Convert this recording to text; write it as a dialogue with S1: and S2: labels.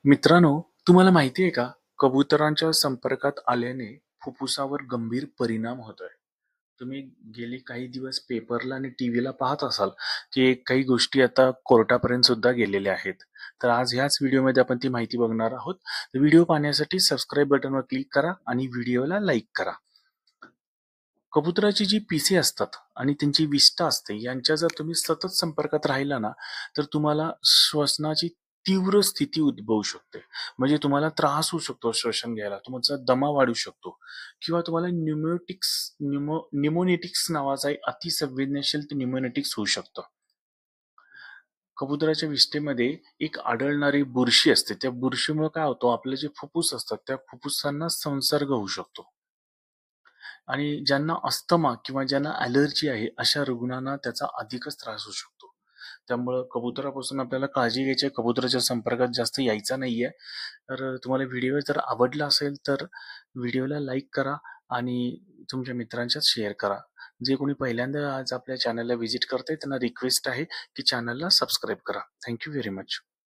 S1: मित्रांनो, तुम्हाला माहिती आहे का? कबुतरांच्या संपर्कात आल्याने फुफ्फुसावर गंभीर परिणाम होतोय. तुम्ही गेली काही दिवस पेपरला आणि टीव्हीला पाहत असाल, की काही गोष्टी आता कोर्टापर्यंत सुद्धा गेलेल्या आहेत. तर आज ह्याच व्हिडिओमध्ये आपण ती माहिती बघणार आहोत. व्हिडिओ पाहण्यासाठी सबस्क्राईब बटनवर क्लिक करा आणि व्हिडिओला लाईक करा. कबुतराची जी पिसे असतात आणि त्यांची विष्ठा असते, यांच्या जर तुम्ही सतत संपर्कात राहिला ना, तर तुम्हाला श्वसनाची तीव्र स्थिती उद्भवू शकते. म्हणजे तुम्हाला त्रास होऊ शकतो श्वसन घ्यायला, तुमचा दमा वाढू शकतो किंवा तुम्हाला न्यूमोनिटिक्स नावाचा एक अतिसंवेदनशील न्यूमोनिटिक्स होऊ शकतं. कबुतराच्या विष्ठेमध्ये एक आढळणारी बुरशी असते. त्या बुरशीमुळे काय होतं, आपले जे फुफ्फुस असतात, त्या फुफ्फुसांना संसर्ग होऊ शकतो. आणि ज्यांना अस्थमा किंवा ज्यांना ॲलर्जी आहे, अशा रुग्णांना त्याचा अधिकच त्रास होऊ शकतो. त्यामुळं कबुतरापासून आपल्याला काळजी घ्यायची आहे. कबुतराच्या संपर्कात जास्त यायचा नाहीये. तर तुम्हाला व्हिडिओ जर आवडला असेल, तर व्हिडिओला लाईक करा आणि तुमच्या मित्रांच्यात शेअर करा. जे कोणी पहिल्यांदा आज आपल्या चॅनलला व्हिजिट करताय, त्यांना रिक्वेस्ट आहे की चॅनलला सबस्क्राईब करा. Thank you very much.